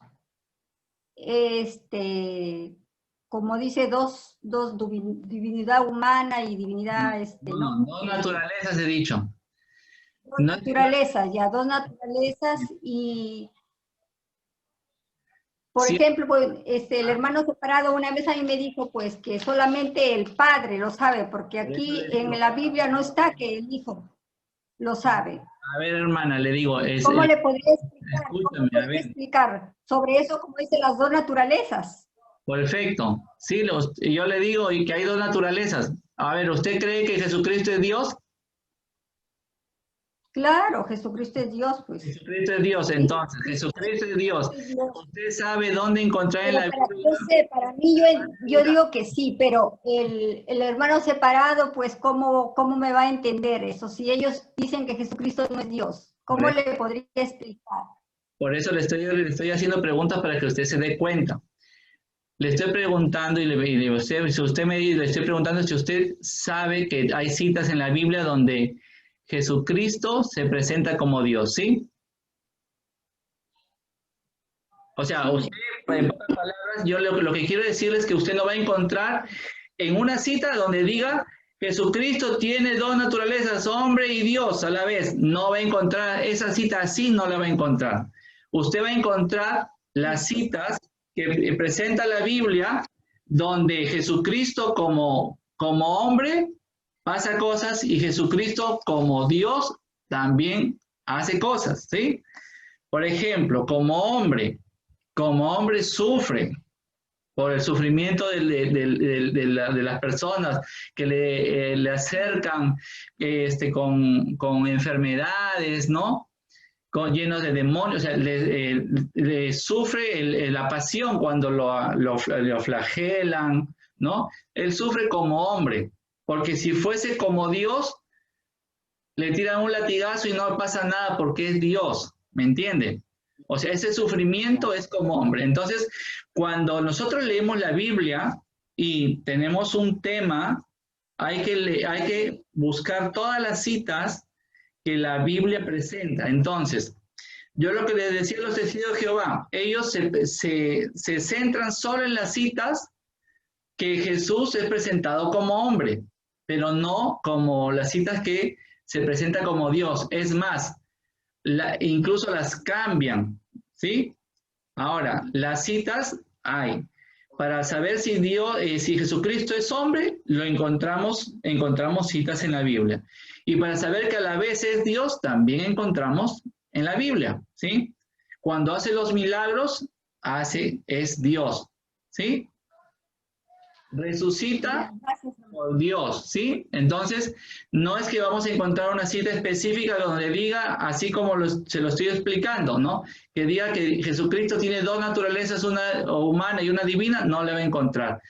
como dice, dos divinidad humana y divinidad, Dos naturalezas he dicho. Dos naturalezas, dos naturalezas y, por ejemplo, pues, el hermano separado una vez a mí me dijo, pues, que solamente el Padre lo sabe, porque aquí en la Biblia no está que el Hijo lo sabe. A ver, hermana, le digo... ¿Cómo le podría explicar? ¿Cómo podría explicar sobre eso, como dice, las dos naturalezas? Perfecto. Sí, yo le digo que hay dos naturalezas. A ver, ¿usted cree que Jesucristo es Dios? Claro, Jesucristo es Dios, pues. Jesucristo es Dios, entonces. Jesucristo es Dios. ¿Usted sabe dónde encontrar en la Biblia? Para mí, yo digo que sí, pero el hermano separado, pues, ¿cómo me va a entender eso? Si ellos dicen que Jesucristo no es Dios, ¿cómo le podría explicar? Por eso le estoy haciendo preguntas para que usted se dé cuenta. Le estoy preguntando le estoy preguntando si usted sabe que hay citas en la Biblia donde Jesucristo se presenta como Dios, ¿sí? O sea, usted, en pocas palabras, yo lo que quiero decirles es que usted no va a encontrar en una cita donde diga Jesucristo tiene dos naturalezas, hombre y Dios a la vez. No va a encontrar esa cita así, no la va a encontrar. Usted va a encontrar las citas que presenta la Biblia donde Jesucristo como hombre pasa cosas y Jesucristo como Dios también hace cosas, ¿sí? Por ejemplo, como hombre sufre por el sufrimiento de las personas que le acercan con enfermedades, ¿no? Llenos de demonios, o sea, le sufre la pasión cuando lo flagelan, ¿no? Él sufre como hombre, porque si fuese como Dios, le tiran un latigazo y no pasa nada porque es Dios, ¿me entiende? O sea, ese sufrimiento es como hombre. Entonces, cuando nosotros leemos la Biblia y tenemos un tema, hay que buscar todas las citas que la Biblia presenta. Entonces, yo lo que les decía a los testigos de Jehová, ellos se centran solo en las citas que Jesús es presentado como hombre, pero no como las citas que se presenta como Dios. Es más, incluso las cambian, ¿sí? Ahora, las citas hay. Para saber si Dios, si Jesucristo es hombre, encontramos citas en la Biblia. Y para saber que a la vez es Dios, también encontramos en la Biblia, ¿sí? Cuando hace los milagros, es Dios, ¿sí? Resucita por Dios, ¿sí? Entonces, no es que vamos a encontrar una cita específica donde diga, así como se lo estoy explicando, ¿no? Que diga que Jesucristo tiene dos naturalezas, una humana y una divina, no le va a encontrar.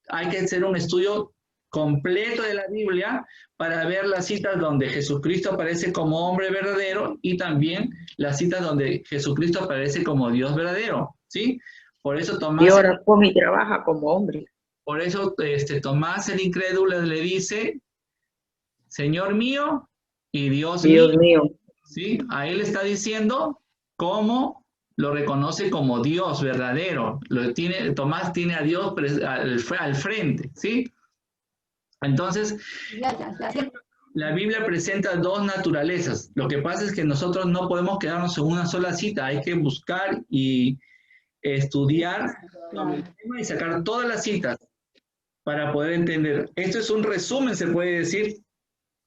Hay que hacer un estudio completo de la Biblia para ver las citas donde Jesucristo aparece como hombre verdadero y también las citas donde Jesucristo aparece como Dios verdadero, ¿sí? Por eso Tomás... Y ahora come y trabaja como hombre. Por eso Tomás el incrédulo le dice, Señor mío y Dios mío. ¿Sí? A él está diciendo cómo lo reconoce como Dios verdadero. Tomás tiene a Dios al frente, ¿sí? Entonces, la Biblia presenta dos naturalezas. Lo que pasa es que nosotros no podemos quedarnos en una sola cita. Hay que buscar y estudiar sobre el tema y sacar todas las citas para poder entender. Esto es un resumen, se puede decir,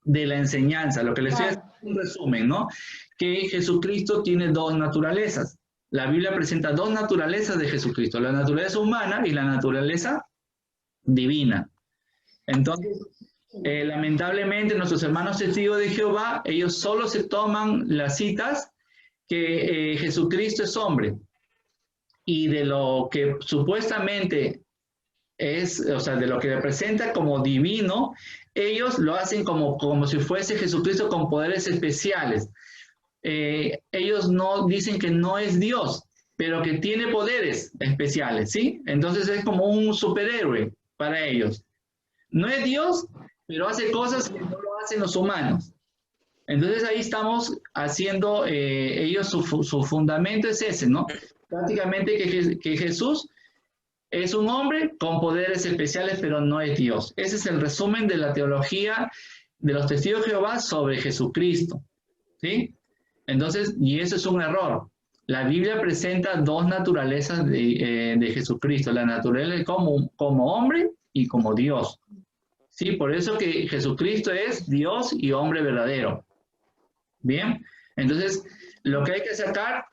de la enseñanza. Lo que les estoy haciendo es un resumen, ¿no? Que Jesucristo tiene dos naturalezas. La Biblia presenta dos naturalezas de Jesucristo, la naturaleza humana y la naturaleza divina. Entonces, lamentablemente, nuestros hermanos testigos de Jehová, ellos solo se toman las citas que Jesucristo es hombre. Y de lo que supuestamente o sea, de lo que representa como divino, ellos lo hacen como si fuese Jesucristo con poderes especiales. Ellos no dicen que no es Dios, pero que tiene poderes especiales, ¿sí? Entonces es como un superhéroe para ellos. No es Dios, pero hace cosas que no lo hacen los humanos. Entonces ahí estamos haciendo, ellos su fundamento es ese, ¿no? Prácticamente que Jesús es un hombre con poderes especiales, pero no es Dios. Ese es el resumen de la teología de los testigos de Jehová sobre Jesucristo, ¿sí? Entonces, y eso es un error. La Biblia presenta dos naturalezas de Jesucristo, la naturaleza como hombre y como Dios, ¿sí? Por eso que Jesucristo es Dios y hombre verdadero. Bien, entonces, lo que hay que sacar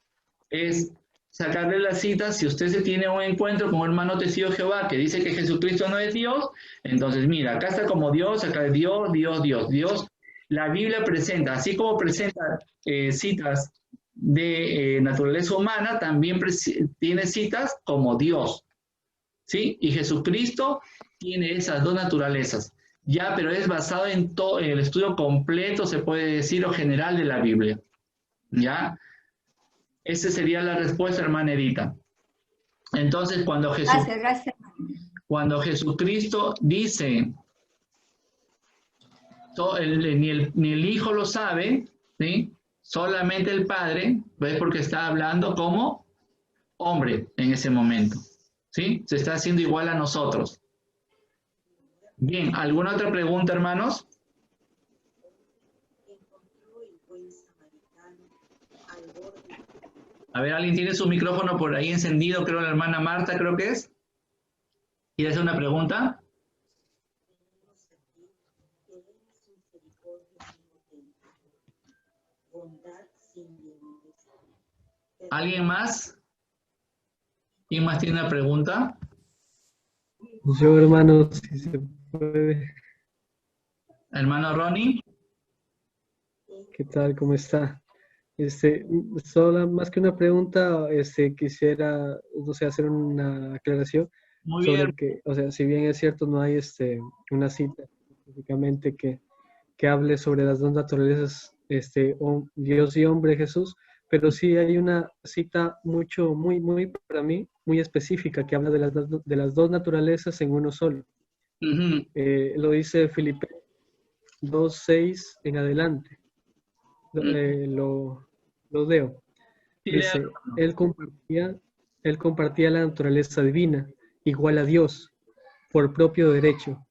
es sacarle las citas. Si usted se tiene un encuentro con un hermano testigo de Jehová que dice que Jesucristo no es Dios, entonces mira, acá está como Dios, acá es Dios, Dios, Dios, Dios. La Biblia presenta, así como presenta citas de naturaleza humana, también tiene citas como Dios, ¿sí? Y Jesucristo tiene esas dos naturalezas, ya, pero es basado en todo el estudio completo, se puede decir, o general de la Biblia, ¿ya? Esa sería la respuesta, hermana Edita. Entonces, cuando Jesucristo dice, ni el Hijo lo sabe, ¿sí? Solamente el Padre, ¿ves? Porque está hablando como hombre en ese momento, ¿sí? Se está haciendo igual a nosotros. Bien, ¿alguna otra pregunta, hermanos? A ver, ¿alguien tiene su micrófono por ahí encendido? Creo la hermana Marta, creo que es. ¿Quiere hacer una pregunta? ¿Alguien más? ¿Quién más tiene una pregunta? Yo, hermano, si se puede. Hermano Ronnie. ¿Qué tal? ¿Cómo está? Solo más que una pregunta, quisiera, no sé, hacer una aclaración. Muy sobre bien. que, o sea, si bien es cierto, no hay una cita específicamente que hable sobre las dos naturalezas, Dios y hombre Jesús, pero sí hay una cita muy, para mí, muy específica que habla de las dos naturalezas en uno solo. Lo dice Filipenses 2:6 en adelante. Lo leo. Dice, él compartía la naturaleza divina, igual a Dios, por propio derecho.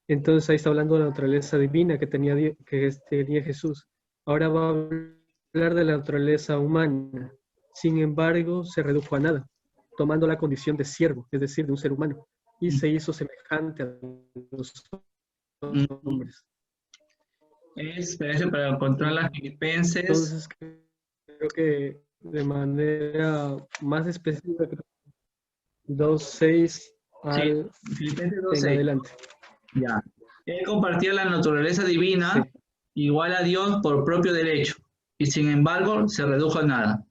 Entonces ahí está hablando de la naturaleza divina que tenía Jesús. Ahora va a hablar de la naturaleza humana. Sin embargo, se redujo a nada. tomando la condición de siervo, es decir, de un ser humano, y se hizo semejante a los hombres. Espérese para encontrar las Filipenses. Entonces, creo que de manera más específica, 2:6 al Filipenses en 2:6. adelante. Ya. Él compartía la naturaleza divina Sí. igual a Dios por propio derecho, y sin embargo se redujo a nada.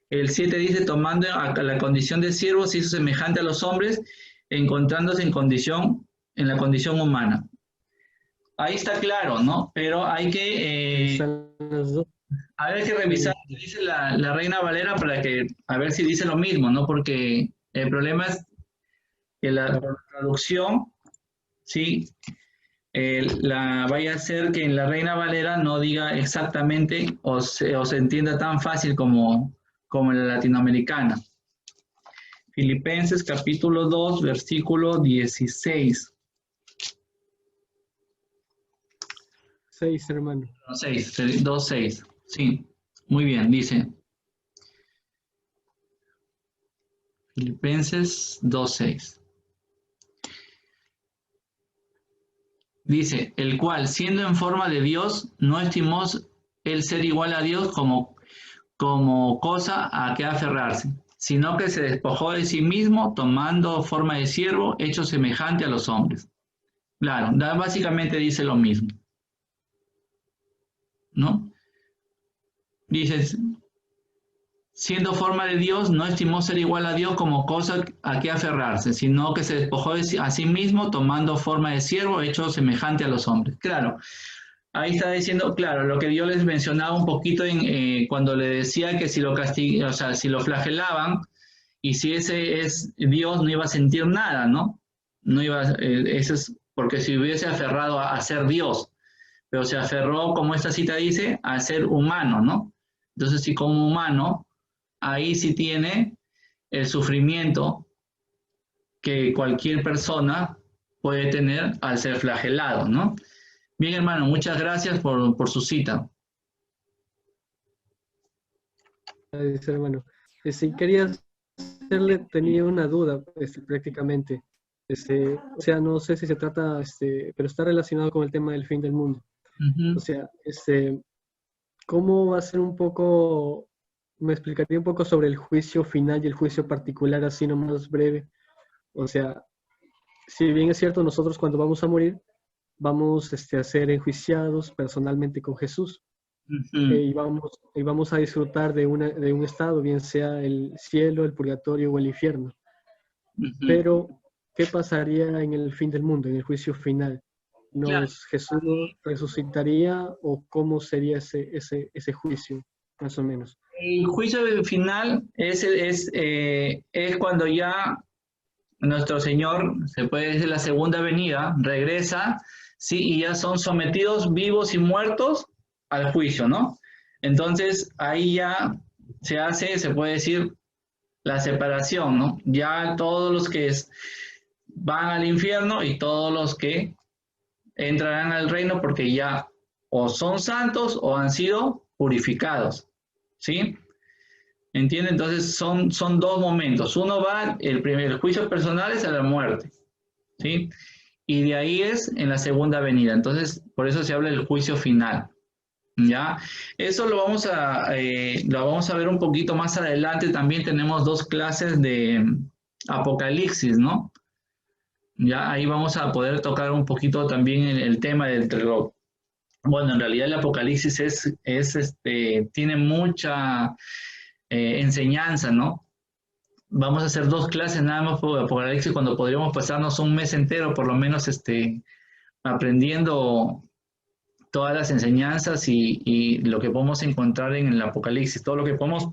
El 7 dice, tomando la condición de siervo, se hizo semejante a los hombres, encontrándose en la condición humana. Ahí está claro, ¿no? Pero hay que, Están las dos. hay que revisar lo que dice la Reina Valera para que, a ver si dice lo mismo, ¿no? Porque el problema es que la traducción, ¿sí? Vaya a ser que en la Reina Valera no diga exactamente o se entienda tan fácil como en la latinoamericana. Filipenses capítulo 2, versículo 16. 6, hermano. 2:6. Sí, muy bien, dice. Filipenses 2:6. Dice, el cual, siendo en forma de Dios, no estimó el ser igual a Dios como cosa a que aferrarse, sino que se despojó de sí mismo, tomando forma de siervo, hecho semejante a los hombres. Claro, básicamente dice lo mismo, ¿no? Dice, siendo forma de Dios, no estimó ser igual a Dios como cosa a que aferrarse, sino que se despojó a sí mismo, tomando forma de siervo, hecho semejante a los hombres. Claro, ahí está diciendo, claro, lo que yo les mencionaba un poquito cuando le decía que si lo o sea, si lo flagelaban, y si ese es Dios, no iba a sentir nada, ¿no? No iba, eso es porque si hubiese aferrado a ser Dios, pero se aferró, como esta cita dice, a ser humano, ¿no? Entonces, si como humano, ahí sí tiene el sufrimiento que cualquier persona puede tener al ser flagelado, ¿no? Bien, hermano, muchas gracias por su cita. Hermano. Si quería hacerle, tenía una duda, prácticamente. O sea, no sé si se trata, pero está relacionado con el tema del fin del mundo. O sea, ¿cómo va a ser un poco, me explicaría un poco sobre el juicio final y el juicio particular, así nomás breve? O sea, si bien es cierto, nosotros cuando vamos a morir, vamos a ser enjuiciados personalmente con Jesús. Y vamos a disfrutar de un estado, bien sea el cielo, el purgatorio o el infierno. Pero, ¿qué pasaría en el fin del mundo, en el juicio final? ¿Jesús resucitaría o cómo sería ese juicio, más o menos? El juicio final es cuando ya nuestro Señor, se puede decir la segunda venida, regresa, ¿sí? Y ya son sometidos vivos y muertos al juicio, ¿no? Entonces ahí ya se puede decir, la separación, ¿no? Ya todos los que van al infierno y todos los que entrarán al reino porque ya o son santos o han sido purificados, ¿sí? ¿Entiende? Entonces son dos momentos. Uno va, el juicio personal es a la muerte, ¿sí? Y de ahí es en la segunda venida. Entonces, por eso se habla del juicio final, ¿ya? Eso lo vamos a ver un poquito más adelante. También tenemos 2 clases de Apocalipsis, ¿no? Ya ahí vamos a poder tocar un poquito también el tema del reloj. Bueno, en realidad el Apocalipsis tiene mucha enseñanza, ¿no? Vamos a hacer 2 clases nada más por Apocalipsis cuando podríamos pasarnos un mes entero por lo menos aprendiendo todas las enseñanzas y lo que podemos encontrar en el Apocalipsis, todo lo que podemos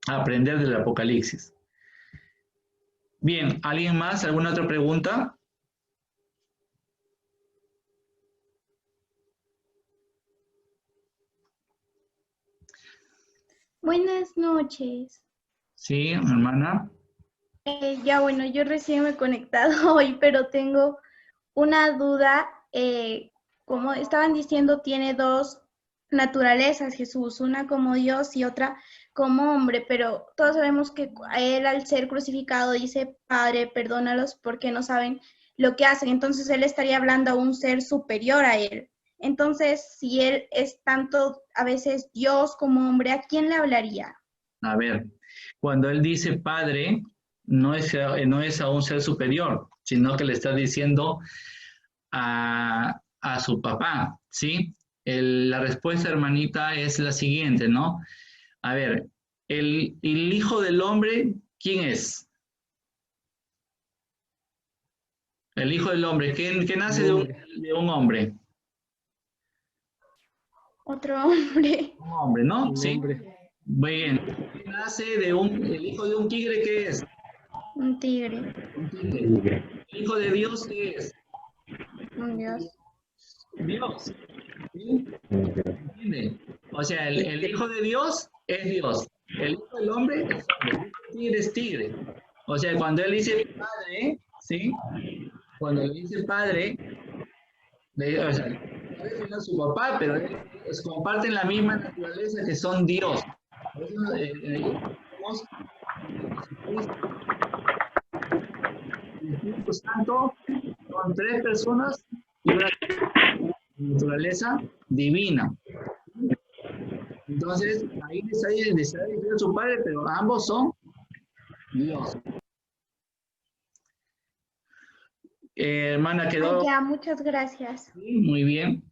aprender del Apocalipsis. Bien, ¿alguien más? ¿Alguna otra pregunta? Buenas noches. Sí, hermana. Ya bueno, yo recién me he conectado hoy, pero tengo una duda. Como estaban diciendo, tiene 2 naturalezas Jesús, una como Dios y otra como hombre, pero todos sabemos que él al ser crucificado dice, Padre, perdónalos porque no saben lo que hacen. Entonces él estaría hablando a un ser superior a él. Entonces, si él es tanto a veces Dios como hombre, ¿a quién le hablaría? A ver, cuando él dice Padre, no es a un ser superior, sino que le está diciendo a su papá, ¿sí? La respuesta, hermanita, es la siguiente, ¿no? A ver, el Hijo del Hombre, ¿quién es? El Hijo del Hombre, ¿qué nace de un hombre? Otro hombre. Un hombre, ¿no? Un Sí. hombre. Muy bien. ¿Qué nace el hijo de un tigre, qué es? Un tigre. Un tigre. ¿El hijo de Dios qué es? Un Dios. Dios. ¿Sí? ¿Entiende? O sea, el Hijo de Dios es Dios. El Hijo del Hombre es hombre. El tigre es tigre. O sea, cuando él dice Padre, ¿sí? Cuando le dice Padre, o sea, no es su papá, pero ellos comparten la misma naturaleza que son Dios. Por eso, somos el Espíritu Santo, son tres personas y una naturaleza divina. Entonces, ahí le está diciendo a su padre, pero ambos son Dios. Hermana, quedó. Ya, muchas gracias. Sí, muy bien.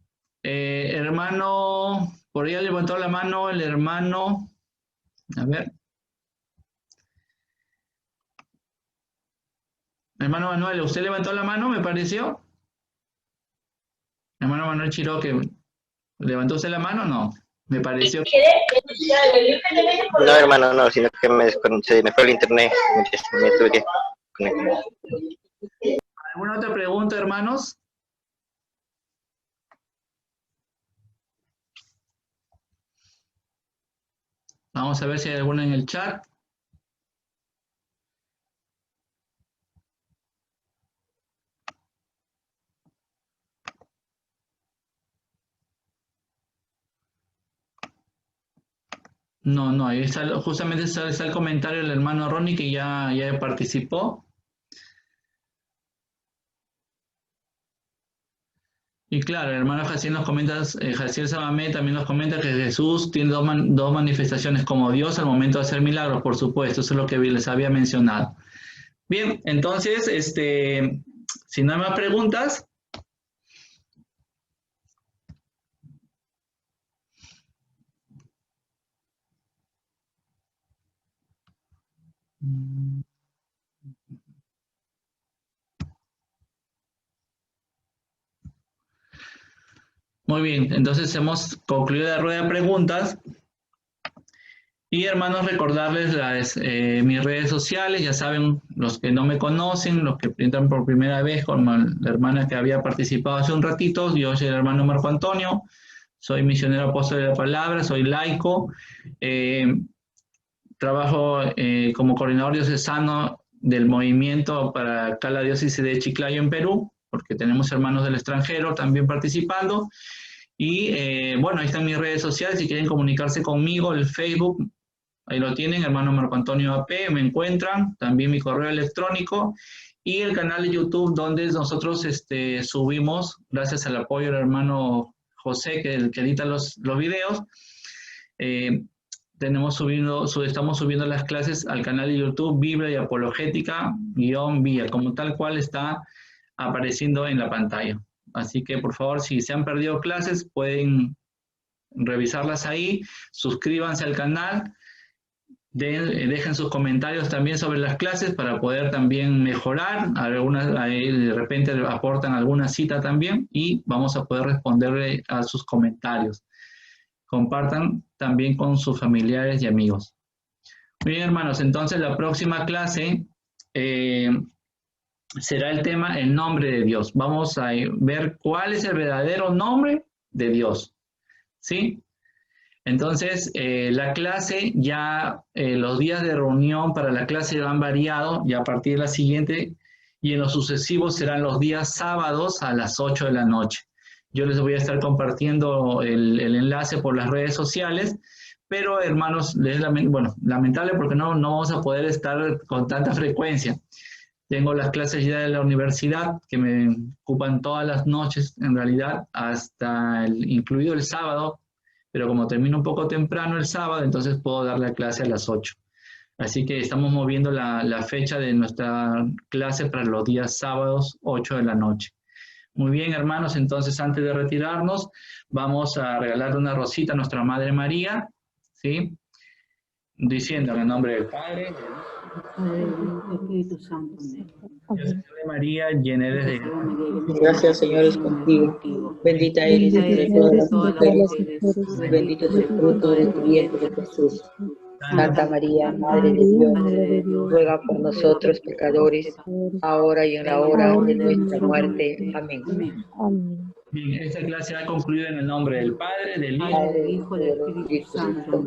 Hermano, por ahí levantó la mano el hermano. A ver. Hermano Manuel, ¿usted levantó la mano, me pareció? Hermano Manuel Chiroque, ¿levantó usted la mano o no? Me pareció. No, hermano, no, sino que se me fue el internet. Me tuve que conectar. ¿Alguna otra pregunta, hermanos? Vamos a ver si hay alguna en el chat. No, ahí está, justamente está el comentario del hermano Ronnie que ya participó. Y claro, el hermano Jaciel nos comenta, Jaciel Sabamé también nos comenta que Jesús tiene dos manifestaciones como Dios al momento de hacer milagros, por supuesto, eso es lo que les había mencionado. Bien, entonces, si no hay más preguntas. Muy bien, entonces hemos concluido la rueda de preguntas. Y hermanos, recordarles mis redes sociales, ya saben, los que no me conocen, los que entran por primera vez, como la hermana que había participado hace un ratito, yo soy el hermano Marco Antonio, soy misionero apóstol de la palabra, soy laico, trabajo como coordinador diocesano del movimiento para acá la diócesis de Chiclayo en Perú, porque tenemos hermanos del extranjero también participando. Y bueno, ahí están mis redes sociales, si quieren comunicarse conmigo, el Facebook, ahí lo tienen, hermano Marco Antonio AP, me encuentran, también mi correo electrónico y el canal de YouTube donde nosotros subimos, gracias al apoyo del hermano José que edita los videos, estamos subiendo las clases al canal de YouTube Biblia y Apologética _Vía, como tal cual está apareciendo en la pantalla. Así que por favor, si se han perdido clases, pueden revisarlas ahí, suscríbanse al canal, dejen sus comentarios también sobre las clases para poder también mejorar, ahí de repente aportan alguna cita también y vamos a poder responderle a sus comentarios. Compartan también con sus familiares y amigos. Muy bien, hermanos, entonces la próxima clase será el tema el nombre de Dios. Vamos a ver cuál es el verdadero nombre de Dios. ¿Sí? Entonces, la clase ya, los días de reunión para la clase han variado, ya a partir de la siguiente, y en los sucesivos serán los días sábados a las 8 de la noche. Yo les voy a estar compartiendo el enlace por las redes sociales pero hermanos, bueno, lamentable porque no vamos a poder estar con tanta frecuencia. Tengo las clases ya de la universidad que me ocupan todas las noches, en realidad, incluido el sábado, pero como termino un poco temprano el sábado, entonces puedo dar la clase a las 8. Así que estamos moviendo la fecha de nuestra clase para los días sábados, 8 de la noche. Muy bien, hermanos, entonces antes de retirarnos, vamos a regalarle una rosita a nuestra Madre María, ¿sí? Diciendo en el nombre del Padre, Espíritu Santo. Dios te María, llena eres de Gracias, Señor, es contigo. Bendita eres entre todas las mujeres, y bendito es el fruto de tu vientre, Jesús. Santa María, Madre de Dios, ruega por nosotros pecadores, ahora y en la hora de nuestra muerte. Amén. Bien, esta clase ha concluido en el nombre del Padre, del Hijo Padre, Hijo y del Espíritu Santo.